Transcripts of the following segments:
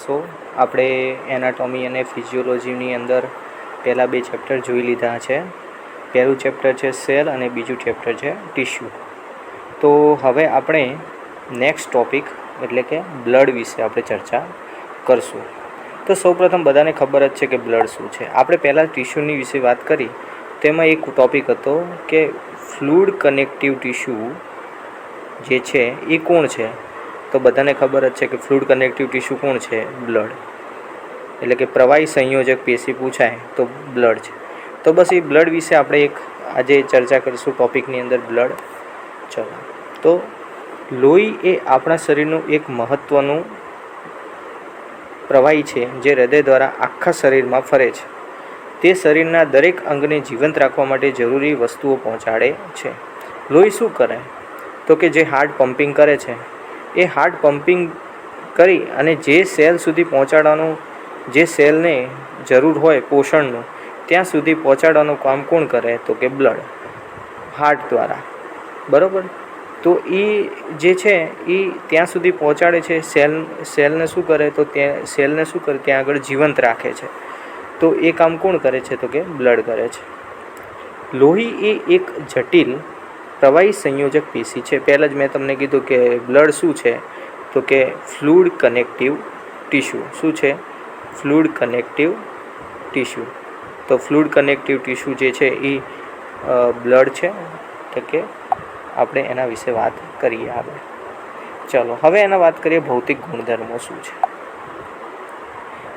કરશો. આપણે એનાટોમી અને ફિઝિયોલોજીની અંદર પહેલાં 2 ચેપ્ટર જોઈ લીધા છે. પહેલું ચેપ્ટર છે સેલ અને બીજું ચેપ્ટર છે ટિશ્યુ. તો હવે આપણે નેક્સ્ટ ટૉપિક એટલે કે બ્લડ વિશે આપણે ચર્ચા કરશું. તો સૌપ્રથમ બધાને ખબર જ છે કે બ્લડ શું છે. આપણે પહેલાં ટિશ્યુની વિશે વાત કરી, તેમાં એક ટૉપિક હતો કે ફ્લુઇડ કનેક્ટિવ ટિશ્યુ જે છે એ કોણ છે. તો બધાને ખબર જ છે કે ફ્લુઇડ કનેક્ટિવ ટિશ્યુ કોણ છે? બ્લડ. એટલે કે પ્રવાહી સંયોજક પેશી પૂછાય તો બ્લડ છે. તો બસ એ બ્લડ વિશે આપણે એક આજે ચર્ચા કરીશું ટૉપિકની અંદર બ્લડ. ચલો, તો લોહી એ આપણા શરીરનું એક મહત્ત્વનું પ્રવાહી છે જે હૃદય દ્વારા આખા શરીરમાં ફરે છે. તે શરીરના દરેક અંગને જીવંત રાખવા માટે જરૂરી વસ્તુઓ પહોંચાડે છે. લોહી શું કરે? તો કે જે હાર્ટ પમ્પિંગ કરે છે, એ હાર્ટ પમ્પિંગ કરી અને જે સેલ સુધી પહોંચાડવાનું, જે સેલને જરૂર હોય પોષણનું, ત્યાં સુધી પહોંચાડવાનું કામ કોણ કરે? તો કે બ્લડ, હાર્ટ દ્વારા. બરાબર. તો એ જે છે એ ત્યાં સુધી પહોંચાડે છે. સેલને શું કરે? તો ત્યાં સેલને શું કરે? ત્યાં આગળ જીવંત રાખે છે. તો એ કામ કોણ કરે છે? તો કે બ્લડ કરે છે. લોહી એ એક જટિલ પ્રવાહી સંયોજક પેશી છે. પહેલાં જ મેં તમને કીધું કે બ્લડ શું છે? તો કે ફ્લુઇડ કનેક્ટિવ ટિશ્યુ. શું છે? Fluid connective tissue. તો ફ્લુઇડ કનેક્ટિવ ટિશ્યુ જે છે એ બ્લડ છે. તો કે આપણે એના વિશે વાત કરીએ આગળ. ચલો, હવે એના વાત કરીએ ભૌતિક ગુણધર્મો શું છે.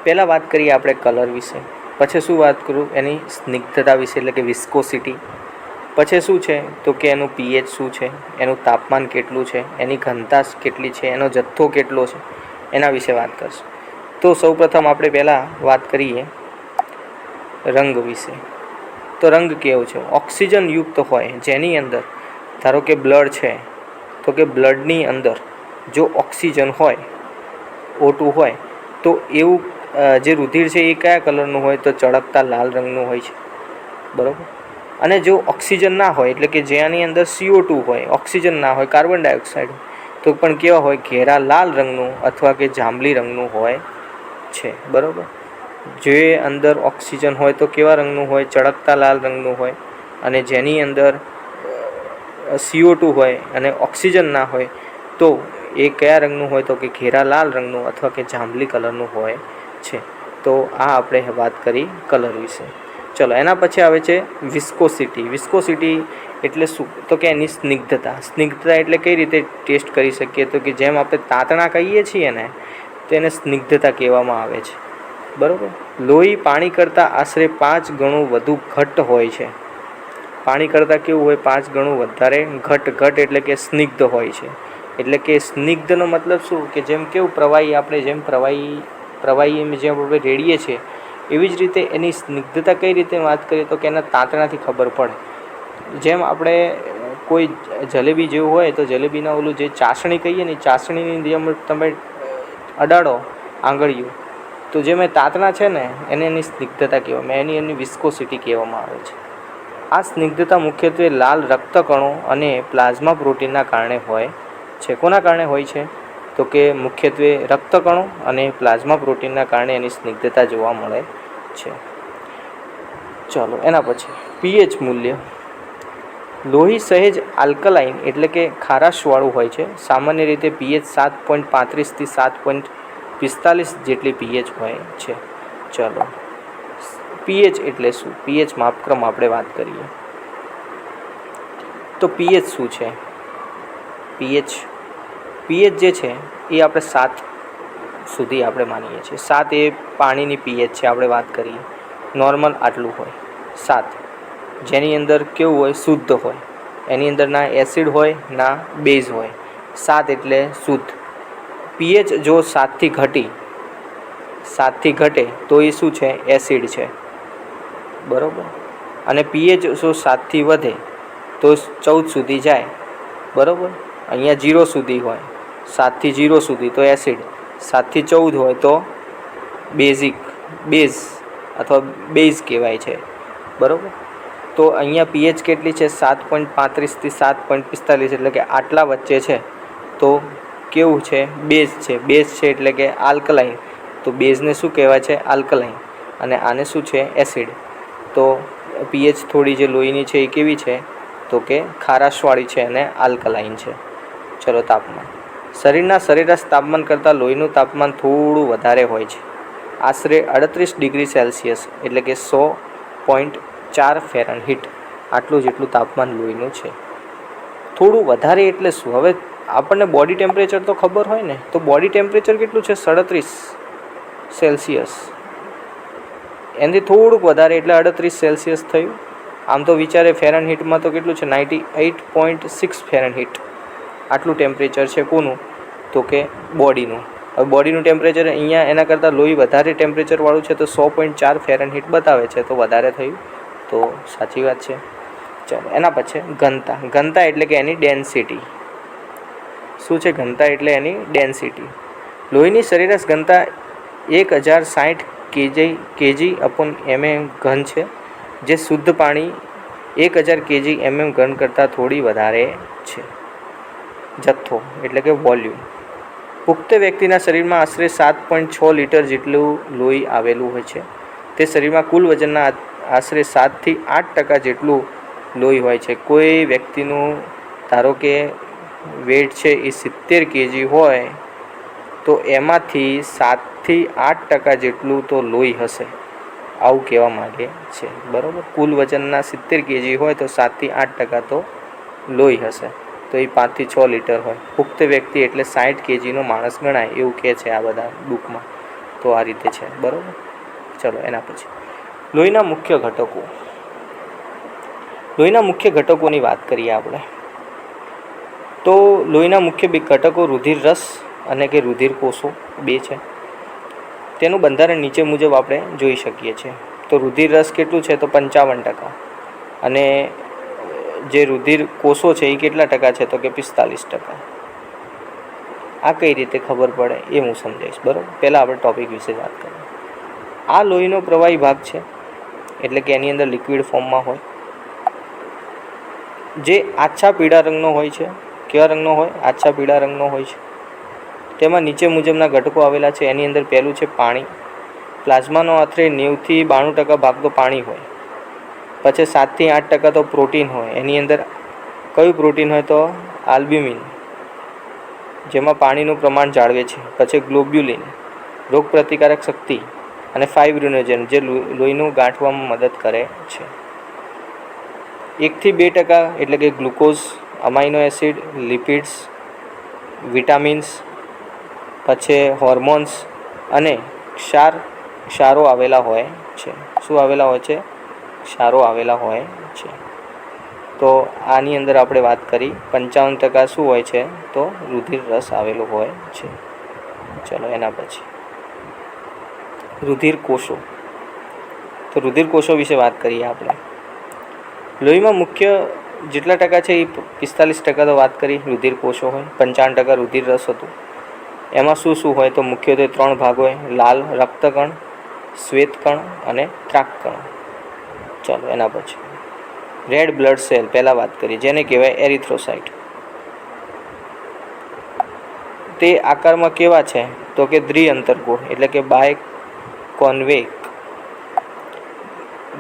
પહેલાં વાત કરીએ આપણે કલર વિશે. પછી શું વાત કરું? એની સ્નિગ્ધતા વિશે, એટલે કે વિસ્કોસિટી. પછી શું છે? તો કે એનું pH શું છે, એનું તાપમાન કેટલું છે, એની ઘનતા કેટલી છે, એનો જથ્થો કેટલો છે, એના વિશે વાત કરશું. તો સૌપ્રથમ આપણે પહેલાં વાત કરીએ રંગ વિશે. તો રંગ કેવો છે? ઓક્સિજનયુક્ત હોય, જેની અંદર ધારો કે બ્લડ છે, તો કે બ્લડની અંદર જો ઓક્સિજન હોય, O2 હોય, તો એવું જે રુધિર છે એ કયા કલરનું હોય? તો ચળકતા લાલ રંગનું હોય છે. બરાબર. અને જો ઓક્સિજન ના હોય, એટલે કે જેની અંદર CO2 હોય, ઓક્સિજન ના હોય, કાર્બન ડાયોક્સાઇડ, તો પણ કેવા હોય? ઘેરા લાલ રંગનું અથવા કે જાંબલી રંગનું હોય છે. બરાબર. જે અંદર ઓક્સિજન હોય તો કેવા રંગનું હોય? ચળકતા લાલ રંગનું હોય. અને જેની અંદર CO2 હોય અને ઓક્સિજન ના હોય તો એ કયા રંગનું હોય? તો કે ઘેરા લાલ રંગનું અથવા કે જાંબલી કલરનું હોય છે. તો આ આપણે વાત કરી કલર વિશે. ચલો, એના પછી આવે છે વિસ્કોસિટી. વિસ્કોસિટી એટલે શું? તો કે એની સ્નિગ્ધતા. સ્નિગ્ધતા એટલે કઈ રીતે ટેસ્ટ કરી શકીએ? તો કે જેમ આપણે તાતણા કહીએ છીએ ને, તેને સ્નિગ્ધતા કહેવામાં આવે છે. બરાબર. લોહી પાણી કરતાં આશરે 5 ગણું વધુ ઘટ્ટ હોય છે. પાણી કરતાં કેવું હોય? 5 ગણું વધારે ઘટ્ટ એટલે કે સ્નિગ્ધ હોય છે. એટલે કે સ્નિગ્ધનો મતલબ શું? કે જેમ કેવું પ્રવાહી, આપણે જેમ પ્રવાહી જેમ આપણે રેડીએ છીએ, એવી જ રીતે એની સ્નિગ્ધતા કઈ રીતે વાત કરીએ? તો કે એના તાતણાથી ખબર પડે. જેમ આપણે કોઈ જલેબી જેવું હોય તો જલેબીના ઓલું જે ચાસણી કહીએ ને, ચાસણીની જેમ તમે અડાડો આંગળીઓ, તો જે મેં તાતણા છે ને, એને એની સ્નિગ્ધતા કહેવામાં, એની વિસ્કોસિટી કહેવામાં આવે છે. આ સ્નિગ્ધતા મુખ્યત્વે લાલ રક્તકણો અને પ્લાઝમા પ્રોટીનના કારણે હોય છે. કોના કારણે હોય છે? તો કે મુખ્યત્વે રક્તકણો અને પ્લાઝમા પ્રોટીનના કારણે એની સ્નિગ્ધતા જોવા મળે છે. ચાલો, એના પછી pH મૂલ્ય. લોહી સહેજ આલ્કલાઇન એટલે કે ખારાશવાળું હોય છે. સામાન્ય રીતે pH 7.35 થી 7.45 જેટલી pH હોય છે. ચલો, pH એટલે શું? pH માપક્રમ આપણે વાત કરીએ તો pH શું છે? pH જે છે એ આપણે 7 સુધી આપણે માનીએ છીએ. 7 એ પાણીની pH છે. આપણે વાત કરીએ નોર્મલ આટલું હોય 7, જેની અંદર કેવું હોય? શુદ્ધ હોય. એની અંદર ના એસિડ હોય ના બેઝ હોય. 7 એટલે શુદ્ધ. pH જો 7થી ઘટે તો એ શું છે? એસિડ છે. બરાબર. અને pH જો 7થી વધે તો 14 સુધી જાય. બરાબર. અહીંયા 0 સુધી હોય, 7થી 0 સુધી તો એસિડ, 7થી 14 હોય તો બેઝ અથવા બેઝ કહેવાય છે. બરાબર. તો અહીંયા pH કેટલી છે? 7.35 થી 7.45, એટલે કે આટલા વચ્ચે છે તો કેવું છે? બેઝ છે. બેઝ છે એટલે કે આલ્કલાઇન. તો બેઝને શું કહેવાય છે? આલ્કલાઇન. અને આને શું છે? એસિડ. તો પીએચ થોડી જે લોહીની છે એ કેવી છે? તો કે ખારાશવાળી છે અને આલ્કલાઇન છે. ચલો, તાપમાન. શરીરના સરેરાશ તાપમાન કરતાં લોહીનું તાપમાન થોડું વધારે હોય છે, આશરે 38 ડિગ્રી સેલ્સિયસ, એટલે કે 100.4 ફેરનહીટ. આટલું જેટલું તાપમાન લોહીનું છે. થોડું વધારે એટલે શું? હવે આપણને બોડી ટેમ્પરેચર તો ખબર હોય ને, તો બોડી ટેમ્પરેચર કેટલું છે? 37 સેલ્સિયસ. એનાથી થોડુંક વધારે એટલે 38 સેલ્સિયસ થયું. આમ તો વિચારે ફેરનહીટમાં તો કેટલું છે? 98.6 ફેરનહીટ. આટલું ટેમ્પરેચર છે કોનું? તો કે બોડીનું. હવે બોડીનું ટેમ્પરેચર અહીંયા એના કરતાં લોહી વધારે ટેમ્પરેચરવાળું છે, તો 100.4 ફેરનહીટ બતાવે છે, તો વધારે થયું. તો સાચી વાત છે. ચાલો, એના પછી ઘનતા. ઘનતા એટલે કે એની ડેન્સિટી. શું છે? ઘનતા એટલે એની ડેન્સિટી. લોહીની સરેરાશ ઘનતા 1060 kg/mm ઘન છે, જે શુદ્ધ પાણી 1000 kg/mm ઘન કરતાં થોડી વધારે છે. જથ્થો એટલે કે વોલ્યુમ. પુખ્ત વ્યક્તિના શરીરમાં આશરે 7.6 લીટર જેટલું લોહી આવેલું હોય છે. તે શરીરમાં કુલ વજનના આશરે 7થી 8% જેટલું લોહી હોય છે. કોઈ વ્યક્તિનું ધારો કે વેટ છે એ 70 kg હોય, તો એમાંથી 7થી 8% જેટલું તો લોહી હશે, આવું કહેવા માગે છે. બરાબર? કુલ વજનના 70 kg હોય તો 7થી 8% તો લોહી હશે, તો એ 5થી 6 લીટર હોય. પુખ્ત વ્યક્તિ એટલે 60 kgનો માણસ ગણાય, એવું કહે છે આ બધા બુકમાં. તો આ રીતે છે. બરાબર? ચલો, એના પછી લોહીના મુખ્ય ઘટકો. લોહીના મુખ્ય ઘટકોની વાત કરીએ આપણે, તો લોહીના મુખ્ય બે ઘટકો રુધિર રસ અને કે રુધિર કોષો બે છે. તેનું બંધારણ નીચે મુજબ આપણે જોઈ શકીએ છીએ. તો રુધિર રસ કેટલું છે? તો 55%. અને જે રુધિર કોષો છે એ કેટલા ટકા છે? તો કે 45%. આ કઈ રીતે ખબર પડે એ હું સમજાવીશ. બરાબર? પહેલાં આપણે ટૉપિક વિશે વાત કરીએ. આ લોહીનો પ્રવાહી ભાગ છે, એટલે કે એની અંદર લિક્વિડ ફોર્મમાં હોય, જે આછા પીળા રંગનો હોય છે. કેવા રંગનો હોય? આછા પીળા રંગનો હોય છે. તેમાં નીચે મુજબના ઘટકો આવેલા છે. એની અંદર પહેલું છે પાણી. પ્લાઝમાનો આશરે 90થી 92% ભાગ તો પાણી હોય. પછી 7થી 8% તો પ્રોટીન હોય. એની અંદર કયું પ્રોટીન હોય? તો આલ્બ્યુમિન, જેમાં પાણીનું પ્રમાણ જાળવે છે. પછી ગ્લોબ્યુલિન, રોગપ્રતિકારક શક્તિ, અને ફાઇબ્રિનોજન, જે લોહીનું ગાંઠવામાં મદદ કરે છે. 1થી 2% એટલે કે glucose, amino acid, lipids, vitamins, પછી હોર્મોન્સ અને ક્ષારો આવેલા હોય છે. શું આવેલા હોય છે? ક્ષારો આવેલા હોય છે. તો આની અંદર આપણે વાત કરી 55% શું હોય છે? તો રુધિર રસ આવેલો હોય છે. ચલો, એના પછી રુધિર કોષો. તો રુધિર કોષો વિશે વાત કરીએ આપણે. લોહીમાં મુખ્ય જેટલા ટકા છે એ 45% તો વાત કરી રુધિર કોષો હોય, 55% રુધિર રસ હતું. એમાં શું શું હોય? તો મુખ્યત્વે 3 ભાગ હોય: લાલ રક્તકણ, શ્વેતકણ અને ત્રાકકણ. ચાલો, એના પછી રેડ બ્લડ સેલ પહેલાં વાત કરીએ, જેને કહેવાય એરિથ્રોસાઇટ. તે આકારમાં કેવા છે? તો કે દ્વિઅંતરગોળ, એટલે કે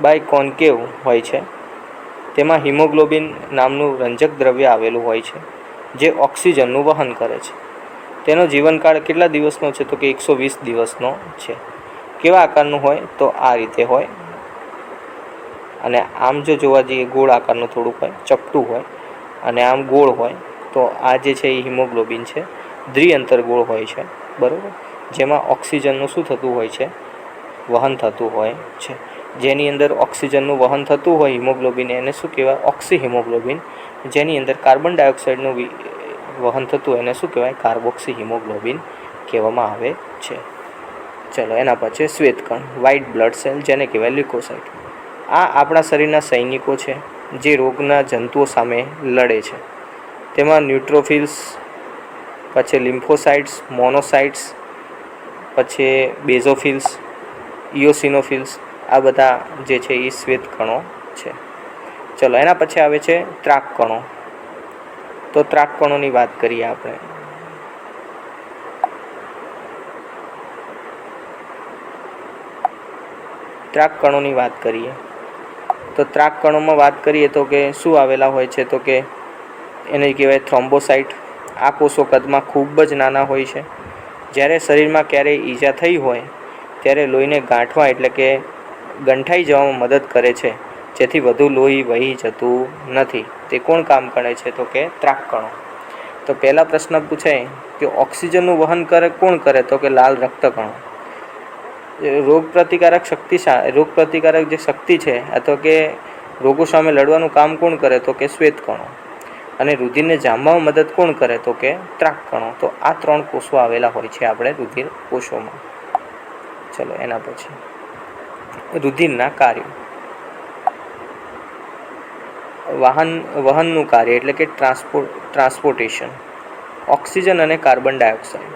બાયકોન્કેવ હોય છે. તેમાં હિમોગ્લોબિન નામનું રંજક દ્રવ્ય આવેલું હોય છે, જે ઓક્સિજનનું વહન કરે છે. તેનો જીવનકાળ કેટલા દિવસનો છે? તો કે 120 દિવસનો છે. કેવા આકારનું હોય? તો આ રીતે હોય. અને આમ જો જોવા જઈએ, ગોળ આકારનું થોડુંક હોય, ચપટું હોય, અને આમ ગોળ હોય. તો આ જે છે એ હિમોગ્લોબિન છે, દ્વિઅંતરગોળ હોય છે. બરાબર? જેમાં ઓક્સિજનનું શું થતું હોય છે? વહન થતું હોય છે. જેની અંદર ઓક્સિજનનું વહન થતું હોય હિમોગ્લોબિન, એને શું કહેવાય? ઓક્સી હિમોગ્લોબિન. જેની અંદર કાર્બન ડાયોક્સાઇડનું વહન થતું હોય એને શું કહેવાય? કાર્બોક્સી હિમોગ્લોબિન કહેવામાં આવે છે. ચલો, એના પછી શ્વેતકણ, વ્હાઇટ બ્લડ સેલ, જેને કહેવાય લ્યુકોસાઇટ. આ આપણા શરીરના સૈનિકો છે, જે રોગના જંતુઓ સામે લડે છે. તેમાં ન્યુટ્રોફિલ્સ, પછી લિમ્ફોસાઇટ્સ, મોનોસાઇટ્સ, પછી બેઝોફિલ્સ, ઇયોસિનોફિલ્સ, આ બધા જે છે એ શ્વેતકણો છે. ચલો, એના પછી આવે છે ત્રાકકણો. તો ત્રાકકણોની વાત કરીએ આપણે. ત્રાક કણોની વાત કરીએ તો ત્રાક કણોમાં વાત કરીએ તો કે શું આવેલા હોય છે, તો કે એને કહેવાય થ્રોમ્બોસાઇટ. આ કોષો કદમાં ખૂબ જ નાના હોય છે. જ્યારે શરીરમાં ક્યારેય ઈજા થઈ હોય ત્યારે લોહીને ગાંઠવા એટલે કે ગંઠાઈ જવામાં મદદ કરે છે, જેથી વધુ લોહી વહી જતું નથી. તે કોણ કામ કરે છે, તો કે ત્રાક કણો. તો પહેલા પ્રશ્ન પૂછાય કે ઓક્સિજનનું વહન કોણ કરે, તો કે લાલ રક્તકણો. રોગપ્રતિકારક જે શક્તિ છે અથવા કે રોગો સામે લડવાનું કામ કોણ કરે, તો કે શ્વેત કણો. અને રુધિરને જામવામાં મદદ કોણ કરે, તો કે ત્રાક કણો. તો આ 3 કોષો આવેલા હોય છે આપણે રુધિર કોષોમાં. ચલો એના પછી રુધિરના કાર્યો. વહનનું કાર્ય એટલે કે ટ્રાન્સપોર્ટેશન. ઓક્સિજન અને કાર્બન ડાયોક્સાઇડ.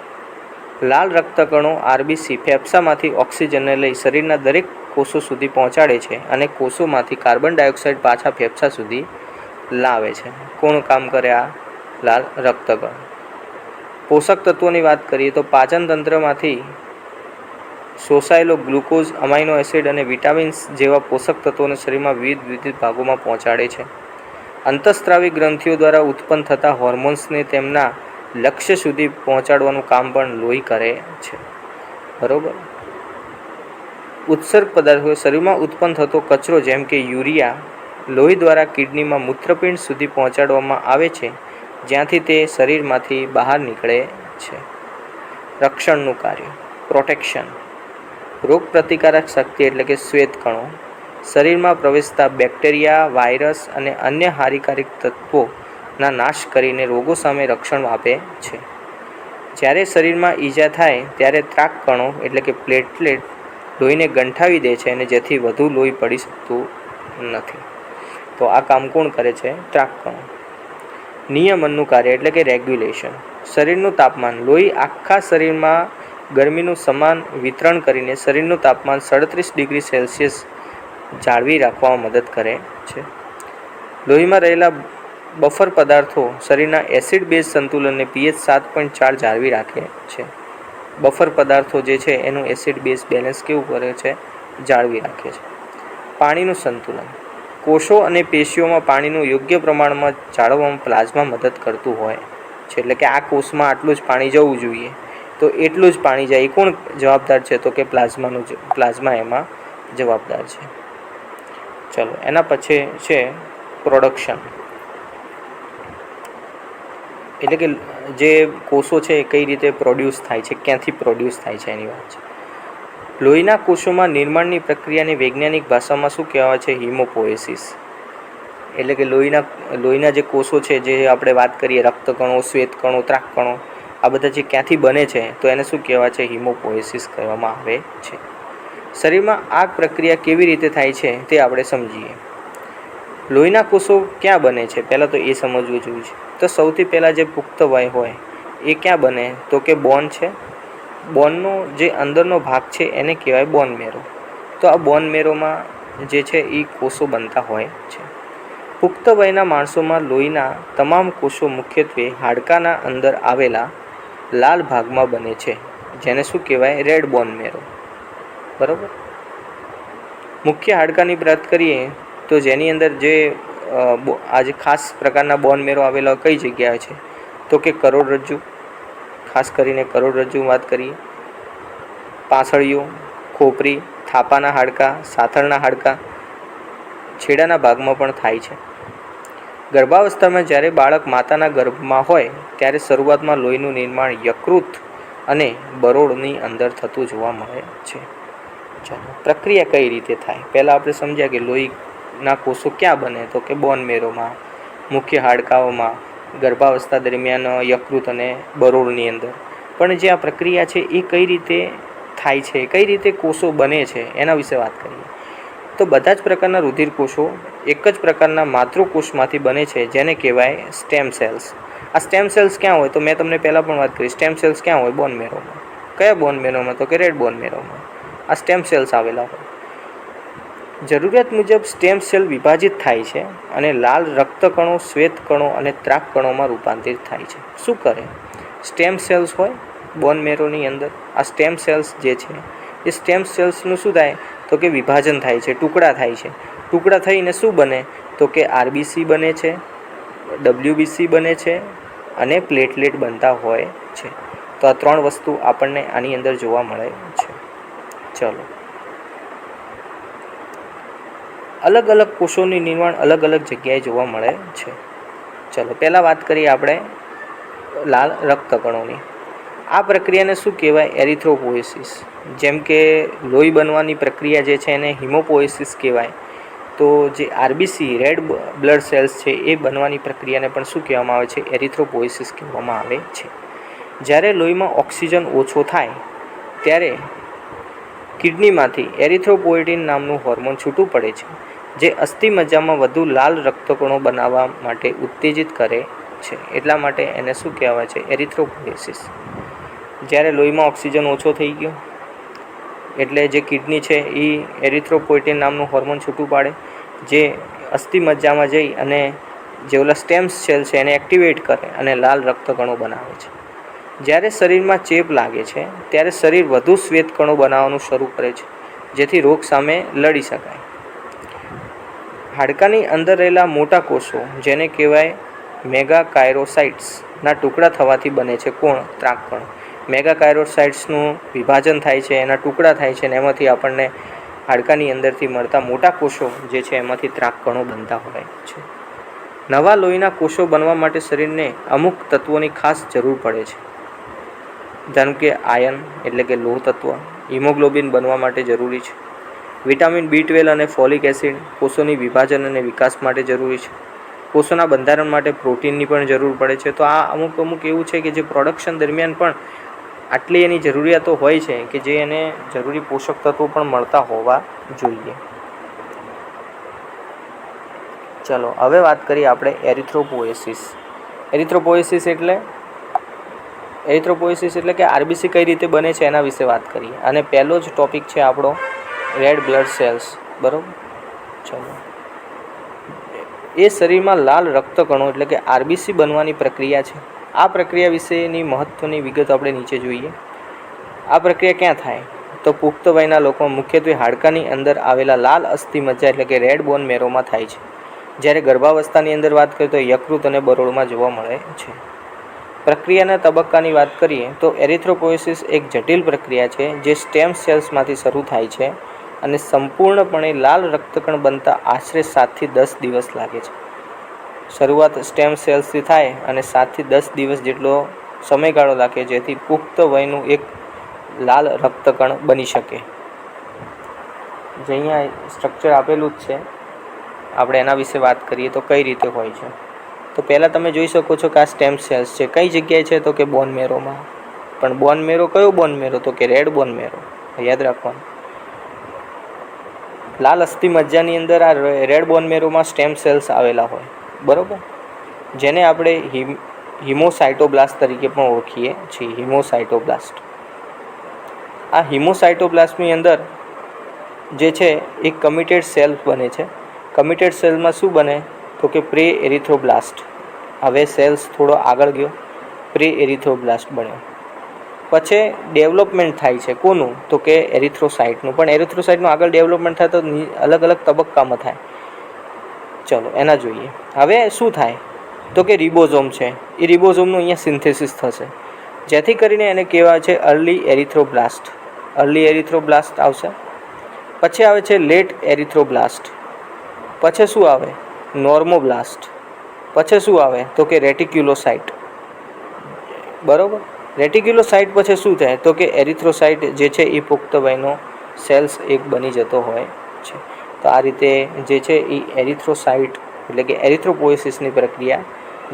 લાલ રક્તકણો આરબીસી ફેફસામાંથી ઓક્સિજનને લઈ શરીરના દરેક કોષો સુધી પહોંચાડે છે અને કોષોમાંથી કાર્બન ડાયોક્સાઇડ પાછા ફેફસા સુધી લાવે છે. કોણ કામ કરે આ લાલ રક્તકણો? પોષક તત્વોની વાત કરીએ તો પાચન તંત્રમાંથી શોષાયેલો ગ્લુકોઝ, અમાઇનો એસિડ અને વિટામિન્સ જેવા પોષક તત્વોને શરીરમાં વિવિધ ભાગોમાં પહોંચાડે છે. અંતઃસ્ત્રાવી ગ્રંથિઓ દ્વારા ઉત્પન્ન થતા હોર્મોન્સને તેમના લક્ષ્ય સુધી પહોંચાડવાનું કામ પણ લોહી કરે છે. બરાબર. ઉત્સર્ગ પદાર્થો શરીરમાં ઉત્પન્ન થતો કચરો જેમ કે યુરિયા લોહી દ્વારા કિડનીમાં મૂત્રપિંડ સુધી પહોંચાડવામાં આવે છે, જ્યાંથી તે શરીરમાંથી બહાર નીકળે છે. રક્ષણનું કાર્ય. પ્રોટેક્શન. રોગપ્રતિકારક શક્તિ એટલે કે શ્વેત કણો શરીરમાં પ્રવેશતા બેક્ટેરિયા, વાયરસ અને અન્ય હાનિકારક તત્વોના નાશ કરીને રોગો સામે રક્ષણ આપે છે. જ્યારે શરીરમાં ઈજા થાય ત્યારે ત્રાક કણો એટલે કે પ્લેટલેટ લોહીને ગંઠાવી દે છે, અને જેથી વધુ લોહી પડી શકતું નથી. તો આ કામ કોણ કરે છે? ત્રાક કણો. નિયમનનું કાર્ય એટલે કે રેગ્યુલેશન. શરીરનું તાપમાન. લોહી આખા શરીરમાં ગરમીનું સમાન વિતરણ કરીને શરીરનું તાપમાન 37 ડિગ્રી સેલ્સિયસ જાળવી રાખવામાં મદદ કરે છે. લોહીમાં રહેલા બફર પદાર્થો શરીરના એસિડ બેઝ સંતુલનને pH 7.4 જાળવી રાખે છે. બફર પદાર્થો જે છે એનું એસિડ બેઝ બેલેન્સ કેવું કરે છે? જાળવી રાખે છે. પાણીનું સંતુલન. કોષો અને પેશીઓમાં પાણીનું યોગ્ય પ્રમાણમાં જાળવવામાં પ્લાઝમા મદદ કરતું હોય છે. એટલે કે આ કોષમાં આટલું જ પાણી જવું જોઈએ તો એટલું જ પાણી જાય. કોણ જવાબદાર છે? તો કે પ્લાઝમા એમાં જવાબદાર છે. ચલો એના પછી છે પ્રોડક્શન. એટલે કે જે કોષો છે એ કઈ રીતે પ્રોડ્યુસ થાય છે, ક્યાંથી પ્રોડ્યુસ થાય છે એની વાત છે. લોહીના કોષોમાં નિર્માણની પ્રક્રિયાને વૈજ્ઞાનિક ભાષામાં શું કહેવાય છે? હિમોપોએસિસ. એટલે કે લોહીના જે કોષો છે, જે આપણે વાત કરીએ રક્તકણો, શ્વેતકણો, ત્રાકકણો, આ બધા જે ક્યાંથી બને છે તો એને શું કહેવાય છે? હિમોપોએસિસ કહેવામાં આવે છે. શરીરમાં આ પ્રક્રિયા કેવી રીતે થાય છે તે આપણે સમજીએ. લોહીના કોષો ક્યાં બને છે પહેલાં તો એ સમજવું જોઈએ છે. તો સૌથી પહેલાં જે પુખ્ત વય હોય એ ક્યાં બને? તો કે બોન છે. બોનનો જે અંદરનો ભાગ છે એને કહેવાય બોન મેરો. તો આ બોન મેરોમાં જે છે એ કોષો બનતા હોય છે. પુખ્ત વયના માણસોમાં લોહીના તમામ કોષો મુખ્યત્વે હાડકાના અંદર આવેલા લાલ ભાગમાં બને છે, જેને શું કહેવાય? રેડ બોન મેરો. બરાબર. મુખ્ય હાડકાની વાત કરીએ તો જેની અંદર જે આજે ખાસ પ્રકારના બોન મેરો આવેલા કઈ જગ્યાએ છે? તો કે કરોડરજ્જુ. ખાસ કરીને કરોડરજ્જુ વાત કરીએ. પાંસળીઓ, ખોપરી, થાપાના હાડકાં, સાથળના હાડકાં, છેડાના ભાગમાં પણ થાય છે. ગર્ભાવસ્થામાં જ્યારે બાળક માતાના ગર્ભમાં હોય ત્યારે શરૂઆતમાં લોહીનું નિર્માણ યકૃત અને બરોળની અંદર થતું જોવા મળે છે. ચાલો પ્રક્રિયા કઈ રીતે થાય પહેલાં આપણે સમજ્યા કે લોહીના કોષો ક્યાં બને? તો કે બોન મેરોમાં, મુખ્ય હાડકાઓમાં, ગર્ભાવસ્થા દરમિયાન યકૃત અને બરોળની અંદર. પણ જે આ પ્રક્રિયા છે એ કઈ રીતે થાય છે, કઈ રીતે કોષો બને છે એના વિશે વાત કરીએ. તો બધા જ પ્રકારના રુધિર કોષો એક જ પ્રકારના માતૃકોષમાંથી બને છે, જેને કહેવાય સ્ટેમ સેલ્સ. આ સ્ટેમ સેલ્સ ક્યાં હોય? તો મેં તમને પહેલાં પણ વાત કરી. સ્ટેમ સેલ્સ ક્યાં હોય? બોન મેરોમાં. કયા બોન મેરોમાં? તો કે રેડ બોન મેરોમાં આ સ્ટેમ સેલ્સ આવેલા હોય. જરૂરિયાત મુજબ સ્ટેમ સેલ વિભાજિત થાય છે અને લાલ રક્તકણો, શ્વેતકણો અને ત્રાકકણોમાં રૂપાંતરિત થાય છે. શું કરે? સ્ટેમ સેલ્સ હોય બોન મેરોની અંદર. આ સ્ટેમ સેલ્સ જે છે એ સ્ટેમ સેલ્સનું શું થાય? તો કે વિભાજન થાય છે, ટુકડા થાય છે. ટુકડા થઈને શું બને તો કે આરબીસી બને છે, ડબલ્યુબીસી બને છે અને પ્લેટલેટ બનતા હોય છે. તો આ 3 વસ્તુ આપણને આની અંદર જોવા મળે છે. ચલો, અલગ અલગ કોષોનું નિર્માણ અલગ અલગ જગ્યાએ જોવા મળે છે. ચલો, પહેલાં વાત કરીએ આપણે લાલ રક્તકણોની. આ પ્રક્રિયાને શું કહેવાય? એરિથ્રોપોએસિસ. જેમ કે લોહી બનવાની પ્રક્રિયા જે છે એને હિમોપોએસિસ કહેવાય. તો જે આરબીસી રેડ બ્લડ સેલ્સ છે એ બનવાની પ્રક્રિયાને પણ શું કહેવામાં આવે છે? એરિથ્રોપોએસિસ કહેવામાં આવે છે. જ્યારે લોહીમાં ઓક્સિજન ઓછો થાય ત્યારે કિડનીમાંથી એરિથ્રોપોએટિન નામનું હોર્મોન છૂટું પડે છે, જે અસ્થિમજ્જામાં વધુ લાલ રક્તકણો બનાવવા માટે ઉત્તેજિત કરે છે. એટલા માટે એને શું કહેવાય છે? એરિથ્રોપોએસિસ. જ્યારે લોહીમાં ઓક્સિજન ઓછો થઈ ગયો એટલે જે કિડની છે એ એરિથ્રોપોએટિન નામનું હોર્મોન છૂટું પાડે, જે અસ્થિમજ્જામાં જઈ અને જે ઓલા સ્ટેમ સેલ છે એને એક્ટિવેટ કરે અને લાલ રક્તકણો બનાવે છે. જ્યારે શરીરમાં ચેપ લાગે છે ત્યારે શરીર વધુ શ્વેતકણો બનાવવાનું શરૂ કરે છે, જેથી રોગ સામે લડી શકાય. હાડકાની અંદર રહેલા મોટા કોષો, જેને કહેવાય મેગાકાયરોસાઇટ્સના ટુકડા થવાથી બને છે કોણ? ત્રાકકણ. મેગાકાયરોસાઇટ્સનું વિભાજન થાય છે, એના ટુકડા થાય છે અને એમાંથી આપણને હાડકાની અંદરથી મળતા મોટા કોષો જે છે એમાંથી ત્રાકકણો બનતા હોય છે. નવા લોહીના કોષો બનવા માટે શરીરને અમુક તત્વોની ખાસ જરૂર પડે છે. જેમ કે આયર્ન એટલે કે લોહ તત્વ હિમોગ્લોબિન બનવા માટે જરૂરી છે. વિટામિન B12 અને ફોલિક એસિડ કોષોની વિભાજન અને વિકાસ માટે જરૂરી છે. કોષોના બંધારણ માટે પ્રોટીનની પણ જરૂર પડે છે. તો આ અમુક એવું છે કે જે પ્રોડક્શન દરમિયાન પણ આટલી એની જરૂરિયાતો હોય છે કે જે એને જરૂરી પોષક તત્વો પણ મળતા હોવા જોઈએ. ચલો, હવે વાત કરીએ આપણે એરિથ્રોપોએસિસ. એરિથ્રોપોએસિસ એટલે કે આરબીસી કઈ રીતે બને છે એના વિશે વાત કરીએ. અને પહેલો જ ટોપિક છે આપણો રેડ બ્લડ સેલ્સ. બરાબર. ચલો, એ શરીરમાં લાલ રક્તકણો એટલે કે આરબીસી બનવાની પ્રક્રિયા છે. આ પ્રક્રિયા વિશેની મહત્ત્વની વિગત આપણે નીચે જોઈએ. આ પ્રક્રિયા ક્યાં થાય? તો પુખ્ત વયના લોકોમાં મુખ્યત્વે હાડકાની અંદર આવેલા લાલ અસ્થિમજ્જા એટલે કે રેડ બોન મેરોમાં થાય છે. જ્યારે ગર્ભાવસ્થાની અંદર વાત કરીએ તો યકૃત અને બરોળમાં જોવા મળે છે. પ્રક્રિયાના તબક્કાની વાત કરીએ તો એરિથ્રોપોએસિસ એક જટિલ પ્રક્રિયા છે જે સ્ટેમ સેલ્સમાંથી શરૂ થાય છે અને સંપૂર્ણપણે લાલ રક્તકણ બનતા આશરે 7 થી 10 દિવસ લાગે છે. શરૂઆત સ્ટેમ સેલ્સથી થાય અને 7 થી 10 દિવસ જેટલો સમયગાળો લાગે, જેથી પુખ્ત વયનું એક લાલ રક્તકણ બની શકે. જે અહીંયા સ્ટ્રક્ચર આપેલું જ છે, આપણે એના વિશે વાત કરીએ તો કઈ રીતે હોય છે. તો પહેલાં તમે જોઈ શકો છો કે આ સ્ટેમ સેલ્સ છે. કઈ જગ્યાએ છે? તો કે બોન મેરોમાં. પણ બોન મેરો કયો બોન મેરો? તો કે રેડ બોન મેરો. યાદ રાખવાનું. લાલ અસ્થિમજ્જાની અંદર આ રેડ બોન મેરોમાં સ્ટેમ સેલ્સ આવેલા હોય. બરાબર. જેને આપણે હિમોસાઇટોબ્લાસ્ટ તરીકે પણ ઓળખીએ છીએ. હિમોસાઇટોબ્લાસ્ટ. આ હિમોસાઇટોબ્લાસ્ટની અંદર જે છે એક કમિટેડ સેલ બને છે. કમિટેડ સેલમાં શું બને? તો કે પ્રે એરિથ્રોબ્લાસ્ટ. હવે સેલ્સ થોડો આગળ ગયો, પ્રે એરિથ્રોબ્લાસ્ટ બન્યો. પછી ડેવલપમેન્ટ થાય છે કોનું? તો કે એરિથ્રોસાઇટનું. પણ એરિથ્રોસાઇટનું આગળ ડેવલપમેન્ટ થાય તો અલગ અલગ તબક્કામાં થાય. ચલો, એના જોઈએ. હવે શું થાય? તો કે રિબોઝોમ છે, એ રિબોઝોમનું અહીંયા સિન્થેસિસ થશે, જેથી કરીને એને કહેવાય છે અર્લી એરિથ્રોબ્લાસ્ટ. અર્લી એરિથ્રોબ્લાસ્ટ આવશે. પછી આવે છે લેટ એરિથ્રોબ્લાસ્ટ. પછી શું આવે? નોર્મોબ્લાસ્ટ. પછી શું આવે? તો કે રેટિક્યુલોસાઇટ. બરાબર. રેટિક્યુલોસાઇટ પછી શું થાય? તો કે એરિથ્રોસાઇટ જે છે એ પુખ્ત વયનો સેલ્સ એક બની જતો હોય છે. તો આ રીતે જે છે એ એરિથ્રોસાઇટ એટલે કે એરિથ્રોપોએસિસની પ્રક્રિયા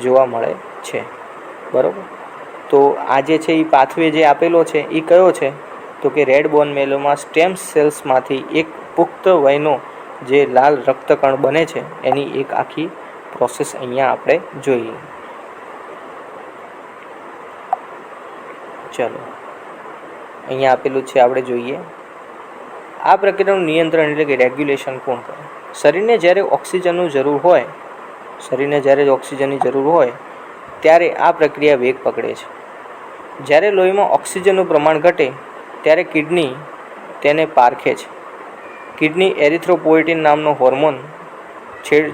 જોવા મળે છે. બરાબર. તો આ જે છે એ પાથવે જે આપેલો છે એ કયો છે? તો કે રેડ બોન મેરોમાં સ્ટેમ સેલ્સમાંથી એક પુખ્ત વયનો જે લાલ રક્તકણ બને છે એની એક આખી પ્રોસેસ અહીંયા આપણે જોઈએ. ચલો, અહીંયા આપેલું છે, આપણે જોઈએ. આ પ્રક્રિયાનું નિયંત્રણ એટલે કે રેગ્યુલેશન કોણ કરે? શરીરને જ્યારે ઓક્સિજનની જરૂર હોય ત્યારે આ પ્રક્રિયા વેગ પકડે છે. જ્યારે લોહીમાં ઓક્સિજનનું પ્રમાણ ઘટે ત્યારે કિડની તેને પારખે છે કિડની એરિથ્રોપોઇટિન નામનો હોર્મોન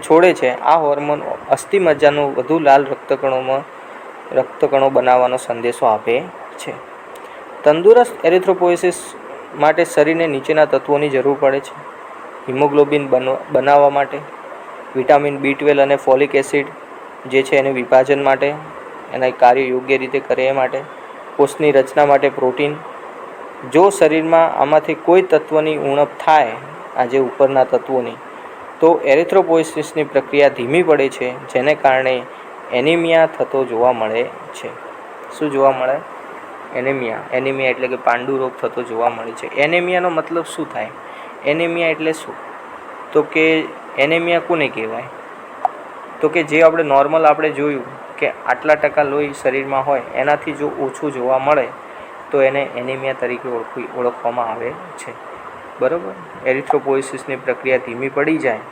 છોડે છે. આ હોર્મોન અસ્થિમજ્જાનું વધુ લાલ રક્તકણો બનાવવાનો સંદેશો આપે છે. તંદુરસ્ત એરિથ્રોપોઇસિસ માટે શરીરને નીચેના તત્વોની જરૂર પડે છે. હિમોગ્લોબિન બનાવવા માટે, વિટામિન B12 અને ફોલિક એસિડ જે છે એને વિભાજન માટે, એના કાર્ય યોગ્ય રીતે કરે એ માટે, કોષની રચના માટે પ્રોટીન. જો શરીરમાં આમાંથી કોઈ તત્વની ઉણપ થાય, આજે ઉપરના તત્વોની, તો એરિથ્રોપોઇસિસની પ્રક્રિયા ધીમી પડે છે, જેને કારણે એનિમિયા થતો જોવા મળે છે. શું જોવા મળે? એનિમિયા એટલે કે પાંડુ રોગ થતો જોવા મળે છે. એનિમિયાનો મતલબ શું થાય? એનિમિયા એટલે શું? તો કે એનિમિયા કોને કહેવાય? તો કે જે આપણે નોર્મલ આપણે જોયું કે આટલા ટકા લોહી શરીરમાં હોય, એનાથી જો ઓછું જોવા મળે તો એને એનિમિયા તરીકે ઓળખવામાં આવે છે. બરાબર. એરિથ્રોપોઇસિસની પ્રક્રિયા ધીમી પડી જાય,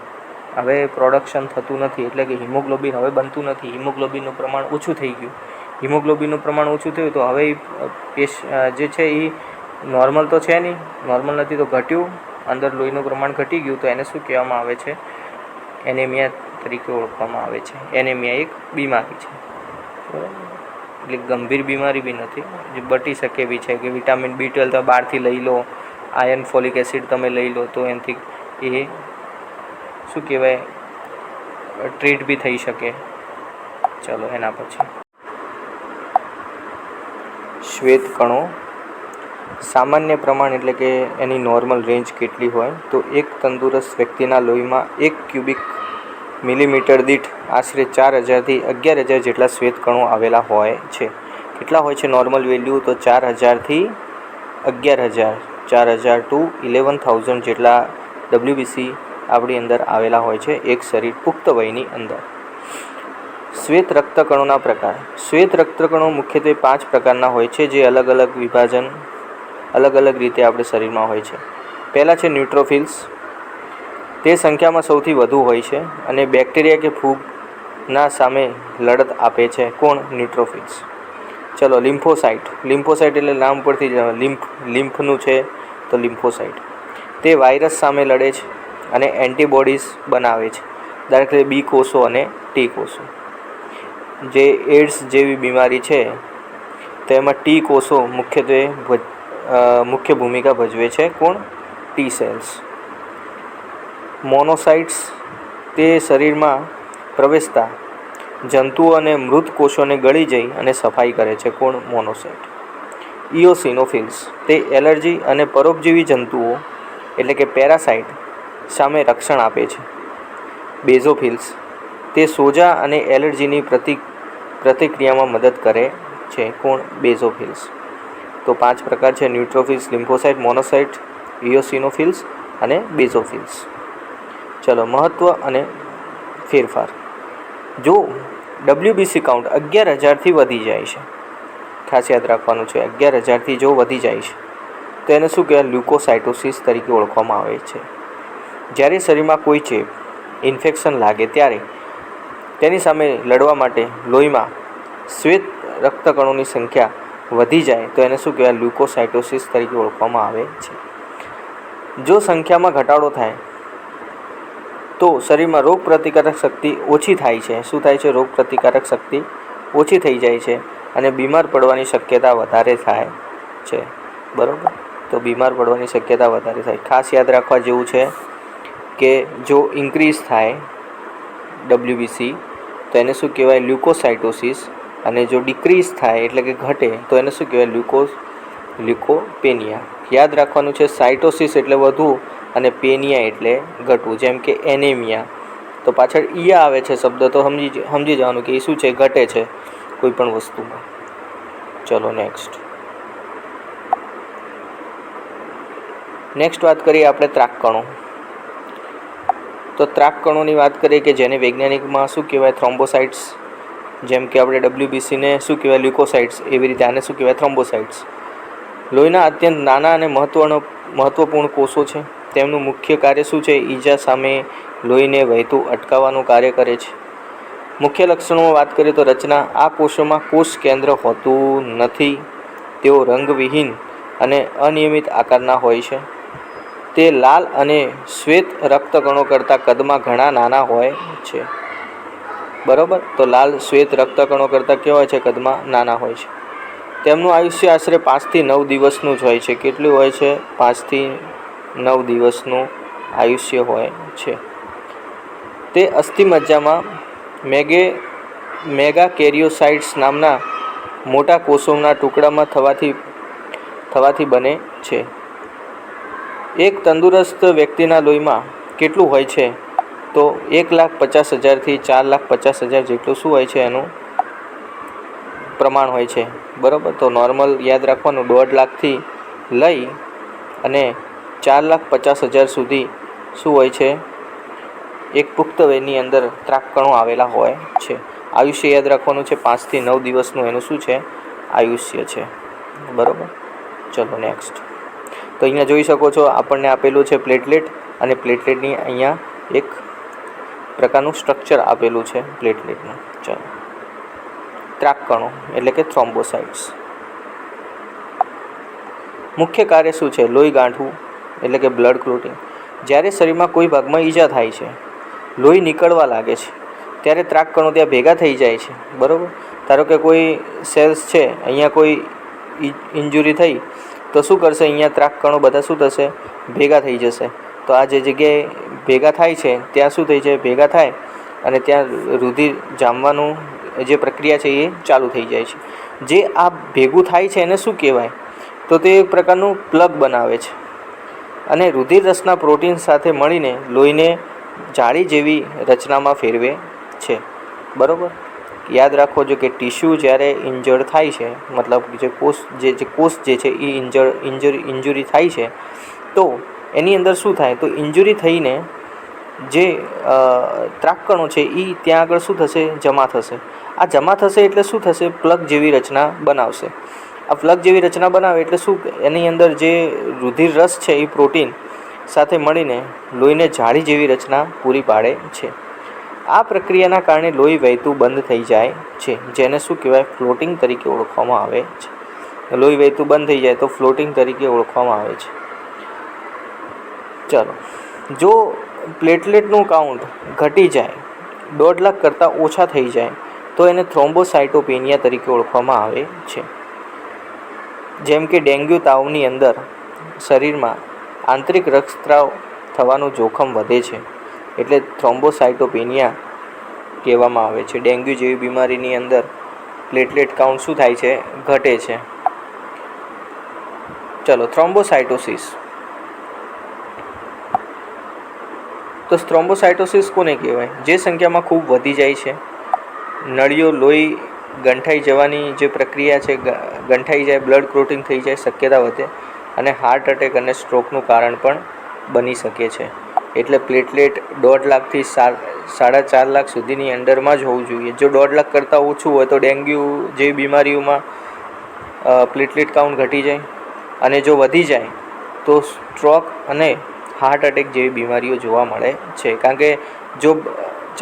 હવે પ્રોડક્શન થતું નથી, એટલે કે હિમોગ્લોબિન હવે બનતું નથી, હિમોગ્લોબિનનું પ્રમાણ ઓછું થઈ ગયું. હિમોગ્લોબિનનું પ્રમાણ ઓછું થયું તો હવે જે છે એ નોર્મલ તો છે નહીં, નોર્મલ નથી તો ઘટ્યું, અંદર લોહીનું પ્રમાણ ઘટી ગયું, તો એને શું કહેવામાં આવે છે? એનિમિયા તરીકે ઓળખવામાં આવે છે. એનિમિયા એક બીમારી છે. બરાબર. એટલે ગંભીર બીમારી બી નથી, જે બટી શકે બી છે. કે વિટામિન B12 તમે બહારથી લઈ લો, આયર્ન ફોલિક એસિડ તમે લઈ લો તો એનાથી એ શું કહેવાય, ટ્રીટ બી થઈ શકે. ચલો એના પછી શ્વેત કણો. સામાન્ય પ્રમાણ એટલે કે એની નોર્મલ રેન્જ કેટલી હોય? તો એક તંદુરસ્ત વ્યક્તિના લોહીમાં 1 ક્યુબિક મિલીમીટર દીઠ આશરે 4000થી 11000 જેટલા શ્વેત કણો આવેલા હોય છે. કેટલા હોય છે નોર્મલ વેલ્યુ? તો 4000થી 11000, 4000 to 11000 જેટલા WBC આપણી અંદર આવેલા હોય છે એક શરીર પુખ્ત વયની અંદર. શ્વેત રક્તકણોના પ્રકાર. શ્વેત રક્તકણો મુખ્યત્વે 5 પ્રકારના હોય છે, જે અલગ અલગ વિભાજન અલગ અલગ રીતે આપણે શરીરમાં હોય છે. પહેલાં છે ન્યુટ્રોફિલ્સ. તે સંખ્યામાં સૌથી વધુ હોય છે અને બેક્ટેરિયા કે ફૂગના સામે લડત આપે છે. કોણ? ન્યુટ્રોફિલ્સ. ચલો લિમ્ફોસાઇટ. લિમ્ફોસાઇટ એટલે નામ પરથી જ લિમ્ફનું છે તો લિમ્ફોસાઇટ. તે વાયરસ સામે લડે છે અને એન્ટીબોડીઝ બનાવે છે, દાખલા તરીકે B કોષો અને T કોષો. જે એડ્સ જેવી બીમારી છે તેમાં T કોષો મુખ્ય ભૂમિકા ભજવે છે. કોણ? T cells. મોનોસાઇટ્સ. તે શરીરમાં પ્રવેશતા જંતુઓ અને મૃત કોષોને ગળી જઈ અને સફાઈ કરે છે. કોણ? મોનોસાઇટ. ઇઓસિનોફિલ્સ. તે એલર્જી અને પરોપજીવી જંતુઓ એટલે કે પેરાસાઇટ સામે રક્ષણ આપે છે. બેઝોફિલ્સ. તે સોજા અને એલર્જીની પ્રતિક્રિયામાં મદદ કરે છે. કોણ? બેઝોફિલ્સ. તો 5 પ્રકાર છે: ન્યુટ્રોફિલ્સ, લિમ્ફોસાઇટ, મોનોસાઇટ, ઇઓસિનોફિલ્સ અને બેઝોફિલ્સ. ચલો મહત્ત્વ અને ફેરફાર. જો WBC કાઉન્ટ 11000થી વધી જાય છે, ખાસ યાદ રાખવાનું છે, 11000થી જો વધી જાય છે તો એને શું કહેવાય? લ્યુકોસાઇટોસિસ તરીકે ઓળખવામાં આવે છે. જ્યારે શરીરમાં કોઈ ચેપ, ઇન્ફેક્શન લાગે ત્યારે તેની સામે લડવા માટે લોહીમાં શ્વેત રક્તકણોની સંખ્યા વધી જાય તો એને શું કહેવાય? લ્યુકોસાઇટોસિસ તરીકે ઓળખવામાં આવે છે. જો સંખ્યામાં ઘટાડો થાય તો શરીરમાં રોગપ્રતિકારક શક્તિ ઓછી થાય છે. શું થાય છે? રોગપ્રતિકારક શક્તિ ઓછી થઈ જાય છે અને બીમાર પડવાની શક્યતા વધારે થાય છે. બરાબર. તો બીમાર પડવાની શક્યતા વધારે થાય. ખાસ યાદ રાખવા જેવું છે કે જો ઇન્ક્રીઝ થાય WBC તો એને શું કહેવાય? લ્યુકોસાઇટોસિસ. અને જો ડિક્રીઝ થાય એટલે કે ઘટે તો એને શું કહેવાય? લ્યુકોપેનિયા. યાદ રાખવાનું છે, સાઇટોસિસ એટલે વધુ અને પેનિયા એટલે ઘટવું. જેમ કે એનેમિયા, તો પાછળ ઈયા આવે છે શબ્દ, તો સમજી જવાનું કે એ શું છે? ઘટે છે કોઈ પણ વસ્તુમાં. ચલો નેક્સ્ટ વાત કરીએ આપણે ત્રાકકણો. તો ત્રાકકણોની વાત કરીએ કે જેને વૈજ્ઞાનિકમાં શું કહેવાય? થ્રોમ્બોસાઇટ્સ. જેમ કે આપણે WBCને શું કહેવાય? લ્યુકોસાઇટ્સ. એવી રીતે આને શું કહેવાય? થ્રોમ્બોસાઇટ્સ. લોહીના અત્યંત નાના અને મહત્ત્વપૂર્ણ કોષો છે. તેમનું મુખ્ય કાર્ય શું છે? ઈજા સામે લોહીને વહેતું અટકાવવાનું કાર્ય કરે છે. મુખ્ય લક્ષણોમાં વાત કરીએ તો રચના. આ કોષોમાં કોષ કેન્દ્ર હોતું નથી. તેઓ રંગવિહીન અને અનિયમિત આકારના હોય છે. તે લાલ અને શ્વેત રક્તકણો કરતાં કદમાં ઘણા નાના હોય છે. બરાબર, તો લાલ શ્વેત રક્તકણો કરતાં કેવા હોય છે? કદમાં નાના હોય છે. તેમનું આયુષ્ય આશરે 5 થી 9 દિવસનું જ હોય છે. કેટલું હોય છે? 5 થી 9 દિવસનું આયુષ્ય હોય છે. તે અસ્થિમજ્જામાં મેગાકેરિયોસાઇટ્સ નામના મોટા કોષોના ટુકડામાં થવાથી બને છે. એક તંદુરસ્ત વ્યક્તિના લોહીમાં કેટલું હોય છે? તો 1,50,000 થી 4,50,000 જેટલું શું હોય છે? એનું પ્રમાણ હોય છે. બરાબર, તો નોર્મલ યાદ રાખવાનું 1.5 લાખથી લઈ અને 4,50,000 સુધી શું હોય છે? એક પુખ્ત વયની અંદર ત્રાકકણો આવેલા હોય છે. આયુષ્ય યાદ રાખવાનું છે 5 થી 9 દિવસનું એનું શું છે? આયુષ્ય છે. બરાબર, ચલો નેક્સ્ટ. તો અહીંયા જોઈ શકો છો આપણને આપેલું છે પ્લેટલેટ, અને પ્લેટલેટની અહીંયા એક પ્રકારનું સ્ટ્રક્ચર આપેલું છે પ્લેટલેટનું. ચાલો, ત્રાકકણો એટલે કે થ્રોમ્બોસાઇટ્સ. મુખ્ય કાર્ય શું છે? લોહી ગાંઠવું એટલે કે બ્લડ ક્લોટિંગ. જ્યારે શરીરમાં કોઈ ભાગમાં ઈજા થાય છે, લોહી નીકળવા લાગે છે, ત્યારે ત્રાકકણો ત્યાં ભેગા થઈ જાય છે. બરાબર, ધારો કે કોઈ સેલ્સ છે, અહીંયા કોઈ ઇન્જુરી થઈ તો શું કરશે? અહીંયા ત્રાકકણો બધા શું થશે? ભેગા થઈ જશે. તો આ જે જગ્યાએ ભેગા થાય છે ત્યાં શું થઈ જાય? ભેગા થાય અને ત્યાં રુધિર જામવાનું જે પ્રક્રિયા છે એ ચાલુ થઈ જાય છે. જે આ ભેગું થાય છે એને શું કહેવાય? તો તે એક પ્રકારનું પ્લગ બનાવે છે અને રુધિર રસના પ્રોટીન સાથે મળીને લોહીને જાળી જેવી રચનામાં ફેરવે છે. બરાબર, યાદ રાખો જો કે ટિશ્યુ જ્યારે ઇન્જર્ડ થાય છે, મતલબ જે કોષ જે છે એ ઇન્જરી થાય છે, તો એની અંદર શું થાય? તો ઇન્જરી થઈને જે ત્રાકકણો છે એ ત્યાં આગળ શું થશે? જમા થશે. આ જમા થશે એટલે શું થશે? પ્લગ જેવી રચના બનાવશે. આ પ્લગ જેવી રચના બનાવે એટલે શું? એની અંદર જે રુધિર રસ છે એ પ્રોટીન સાથે મળીને લોહીને જાળી જેવી રચના પૂરી પાડે છે. આ પ્રક્રિયાના કારણે લોહી વહેતું બંધ થઈ જાય છે, જેને શું કહેવાય? ફ્લોટિંગ તરીકે ઓળખવામાં આવે છે. લોહી વહેતું બંધ થઈ જાય તો ફ્લોટિંગ તરીકે ઓળખવામાં આવે છે. ચાલો, જો પ્લેટલેટનું કાઉન્ટ ઘટી જાય, 1.5 લાખ કરતાં ઓછા થઈ જાય તો એને થ્રોમ્બોસાઇટોપેનિયા તરીકે ઓળખવામાં આવે છે. જેમ કે ડેન્ગ્યુ તાવની અંદર શરીરમાં આંતરિક રક્તસ્રાવ થવાનું જોખમ વધે છે, એટલે થ્રોમ્બોસાઇટોપેનિયા કહેવામાં આવે છે. ડેન્ગ્યુ જેવી બીમારીની અંદર પ્લેટલેટ કાઉન્ટ શું થાય છે? ઘટે છે. ચલો, થ્રોમ્બોસાઇટોસિસ. તો થ્રોમ્બોસાઇટોસિસ કોને કહેવાય? જે સંખ્યામાં ખૂબ વધી જાય છે, નળીઓ લોહી ગંઠાઈ જવાની જે પ્રક્રિયા છે, ગંઠાઈ જાય, બ્લડ ક્લોટિંગ થઈ જાય, શક્યતા વધે અને હાર્ટ એટેક અને સ્ટ્રોકનું કારણ પણ બની શકે છે. એટલે પ્લેટલેટ 1.5 લાખથી 4.5 લાખ સુધીની અંડરમાં જ હોવું જોઈએ. જો 1.5 લાખ કરતાં ઓછું હોય તો ડેન્ગ્યુ જેવી બીમારીઓમાં પ્લેટલેટ કાઉન્ટ ઘટી જાય, અને જો વધી જાય તો સ્ટ્રોક અને હાર્ટ એટેક જેવી બીમારીઓ જોવા મળે છે. કારણ કે જો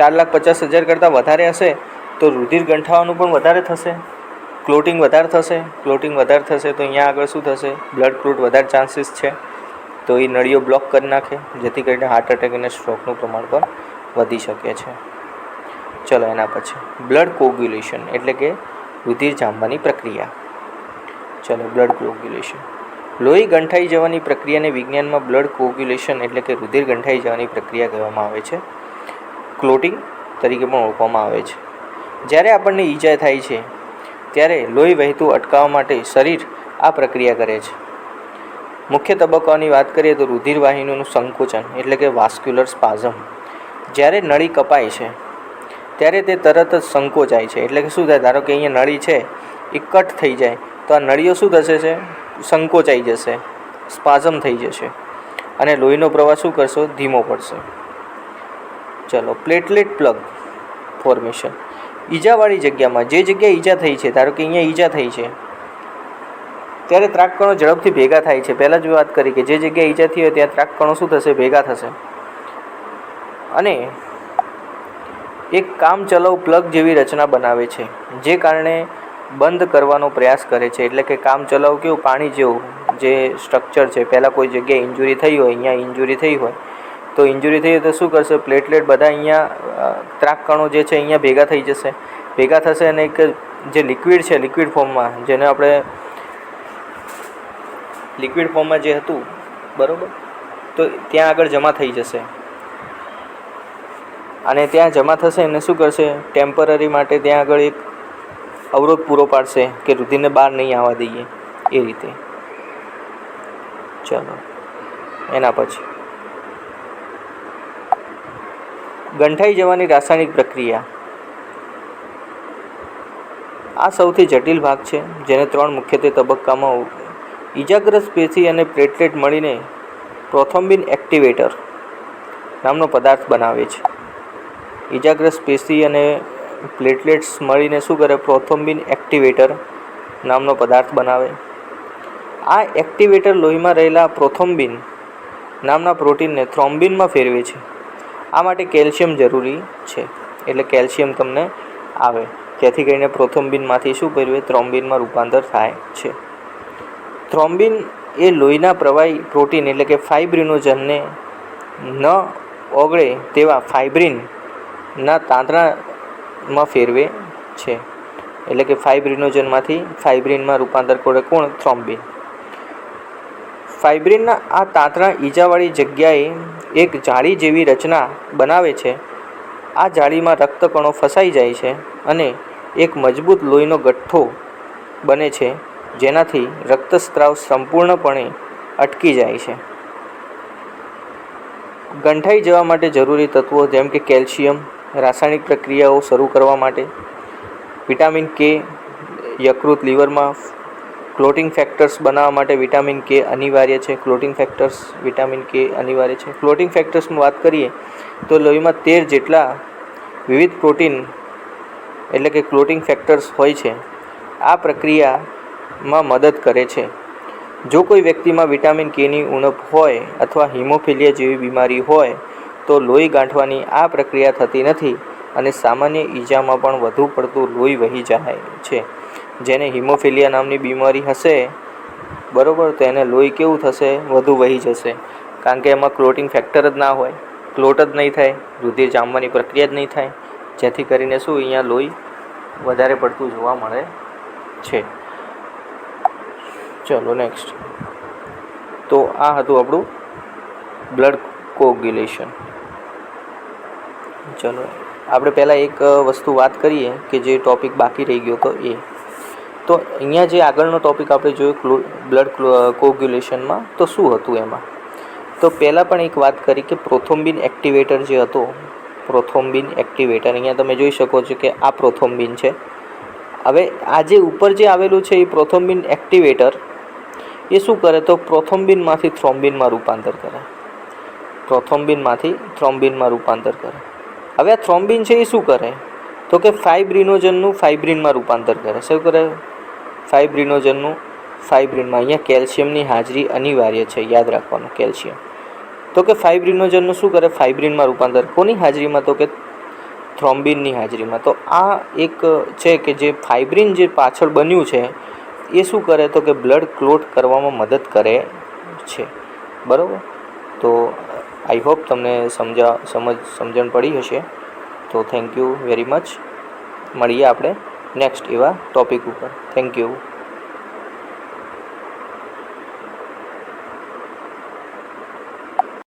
4,50,000 કરતાં વધારે હશે તો રુધિર ગંઠાવાનું પણ વધારે થશે, ક્લોટિંગ વધારે થશે. ક્લોટિંગ વધારે થશે તો અહીંયા આગળ શું થશે? બ્લડ ક્લોટ વધારે ચાન્સીસ છે, તો એ નળીઓ બ્લોક કરી નાખે, જેથી કરીને હાર્ટ એટેક અને સ્ટ્રોકનું પ્રમાણ પણ વધી શકે છે. ચલો, એના પછી બ્લડ કોગ્યુલેશન એટલે કે રુધિર જામવાની પ્રક્રિયા. ચલો, બ્લડ કોગ્યુલેશન. લોહી ગંઠાઈ જવાની પ્રક્રિયાને વિજ્ઞાનમાં બ્લડ કોગ્યુલેશન એટલે કે રુધિર ગંઠાઈ જવાની પ્રક્રિયા કહેવામાં આવે છે. ક્લોટિંગ તરીકે પણ ઓળખવામાં આવે છે. જ્યારે આપણને ઈજા થાય છે ત્યારે લોહી વહેતું અટકાવવા માટે શરીર આ પ્રક્રિયા કરે છે. મુખ્ય તબક્કાની વાત કરીએ તો રુધિરવાહિનીનું સંકોચન એટલે કે વાસ્ક્યુલર સ્પાઝમ. જ્યારે નળી કપાય છે ત્યારે તે તરત જ સંકોચાય છે. એટલે કે શું થાય? ધારો કે અહીંયા નળી છે એ કટ થઈ જાય તો આ નળીઓ શું થશે? છે સંકોચાઈ જશે, સ્પાઝમ થઈ જશે અને લોહીનો પ્રવાહ શું કરશો? ધીમો પડશે. ચલો, પ્લેટલેટ પ્લગ ફોર્મેશન. ઈજાવાળી જગ્યામાં, જે જગ્યાએ ઈજા થઈ છે, ધારો કે અહીંયા ઈજા થઈ છે, ત્યારે ત્રાકકણો ઝડપથી ભેગા થાય છે. પહેલાં જ વાત કરી કે જે જગ્યાએ ઈજા થઈ હોય ત્યાં ત્રાકકણો શું થશે? ભેગા થશે અને એક કામચલાઉ પ્લગ જેવી રચના બનાવે છે, જે કારણે બંધ કરવાનો પ્રયાસ કરે છે. એટલે કે કામચલાઉ કેવું? પાણી જેવું, જે સ્ટ્રક્ચર છે, પહેલાં કોઈ જગ્યાએ ઇન્જુરી થઈ હોય, અહીંયા ઇન્જુરી થઈ હોય તો ઇન્જુરી થઈ હોય તો શું કરશે, પ્લેટલેટ બધા અહીંયા ત્રાક કણો જે છે અહીંયા ભેગા થશે અને એક જે લિક્વિડ છે, લિક્વિડ ફોર્મમાં, જેને આપણે લિક્વિડ ફોર્મમાં જે હતું, બરાબર, તો ત્યાં આગળ જમા થઈ જશે અને ત્યાં જમા થશે અને શું કરશે, ટેમ્પરરી માટે ત્યાં આગળ એક અવરોધ પૂરો પાડશે કે રુધિરને બહાર નહીં આવવા દઈએ એ રીતે. ચલો, એના પછી ગંઠાઈ જવાની રાસાયણિક પ્રક્રિયા. આ સૌથી જટિલ ભાગ છે, જેને 3 મુખ્યત્વે તબક્કામાં ઇજાગ્રસ્ત પેશી અને પ્લેટલેટ મળીને પ્રોથ્રોમ્બિન એક્ટિવેટર નામનો પદાર્થ બનાવે છે. ઇજાગ્રસ્ત પેશી અને પ્લેટલેટ્સ મળીને શું કરે, પ્રોથ્રોમ્બિન એક્ટિવેટર નામનો પદાર્થ બનાવે. આ એક્ટિવેટર લોહીમાં રહેલા પ્રોથ્રોમ્બિન નામના પ્રોટીનને થ્રોમ્બિનમાં ફેરવે છે. આ માટે કેલ્શિયમ જરૂરી છે, એટલે કેલ્શિયમ તમને આવે, જેથી કરીને પ્રોથ્રોમ્બિનમાંથી શું ફેરવે, થ્રોમ્બિનમાં રૂપાંતર થાય છે. થ્રોમ્બિન એ લોહીના પ્રવાહી પ્રોટીન એટલે કે ફાઇબ્રિનોજનને ન ઓગળે તેવા ફાઇબ્રિનના તાંતણામાં ફેરવે છે, એટલે કે ફાઇબ્રિનોજનમાંથી ફાઇબ્રિનમાં રૂપાંતર કરે કોણ, થ્રોમ્બિન. ફાઇબ્રિનના આ તાંતણા ઈજાવાળી જગ્યાએ એક જાળી જેવી રચના બનાવે છે. આ જાળીમાં રક્તકણો ફસાઈ જાય છે અને એક મજબૂત લોહીનો ગઠ્ઠો બને છે, જેનાથી રક્તસ્રાવ સંપૂર્ણપણે અટકી જાય છે. ગંઠાઈ જવા માટે જરૂરી તત્વો જેમ કે કેલ્શિયમ, રાસાયણિક પ્રક્રિયાઓ શરૂ કરવા માટે વિટામિન કે, યકૃત લીવરમાં ક્લોટિંગ ફેક્ટર્સ બનાવવા માટે વિટામિન કે અનિવાર્ય છે. વિટામિન કે અનિવાર્ય છે. ક્લોટિંગ ફેક્ટર્સની વાત કરીએ તો લોહીમાં 13 જેટલા વિવિધ પ્રોટીન એટલે કે ક્લોટિંગ ફેક્ટર્સ હોય છે. આ પ્રક્રિયામાં મદદ કરે છે. જો કોઈ વ્યક્તિમાં વિટામિન કેની ઉણપ હોય અથવા હિમોફિલિયા જેવી બીમારી હોય તો લોહી ગાંઠવાની આ પ્રક્રિયા થતી નથી અને સામાન્ય ઈજામાં પણ વધુ પડતું લોહી વહી જાય છે. જેને હિમોફિલિયા નામની બીમારી હશે, બરાબર, તો એને લોહી કેવું થશે, વધુ વહી જશે, કારણ કે એમાં ક્લોટિંગ ફેક્ટર જ ના હોય, ક્લોટ જ નહીં થાય, રુધિર જામવાની પ્રક્રિયા જ નહીં થાય, જેથી કરીને શું, અહીંયા લોહી વધારે પડતું જોવા મળે છે. ચલો નેક્સ્ટ. તો આ હતું આપણું બ્લડ કોગ્યુલેશન. ચલો આપણે પહેલાં એક વસ્તુ વાત કરીએ કે જે ટૉપિક બાકી રહી ગયો હતો એ. તો અહીંયા જે આગળનો ટૉપિક આપણે જોયો બ્લડ કોગ્યુલેશનમાં, તો શું હતું એમાં? તો પહેલાં પણ એક વાત કરી કે પ્રોથ્રોમ્બિન એક્ટિવેટર જે હતો, પ્રોથ્રોમ્બિન એક્ટિવેટર, અહીંયા તમે જોઈ શકો છો કે આ પ્રોથ્રોમ્બિન છે. હવે આ જે ઉપર જે આવેલું છે એ પ્રોથ્રોમ્બિન એક્ટિવેટર એ શું કરે, તો પ્રોથ્રોમ્બિનમાંથી થ્રોમ્બિનમાં રૂપાંતર કરે. હવે આ થ્રોમ્બિન છે એ શું કરે, તો કે ફાઇબ્રિનોજનનું ફાઇબ્રિનમાં રૂપાંતર કરે. શું કરે, ફાઇબ્રિનોજનનું ફાઇબ્રિનમાં. અહીંયા કેલ્શિયમની હાજરી અનિવાર્ય છે, યાદ રાખવાનું, કેલ્શિયમ. તો કે ફાઇબ્રિનોજનનું શું કરે, ફાઇબ્રિનમાં રૂપાંતર. કોની હાજરીમાં, તો કે થ્રોમ્બિનની હાજરીમાં. તો આ એક છે કે જે ફાઇબ્રિન જે પાછળ બન્યું છે એ શું કરે, તો કે બ્લડ ક્લોટ કરવામાં મદદ કરે છે, બરાબર. તો આઈ હોપ તમને સમજણ પડી હશે. તો થેન્ક યુ વેરી મચ. મળીએ આપણે નેક્સ્ટ એવા ટૉપિક ઉપર. Thank you.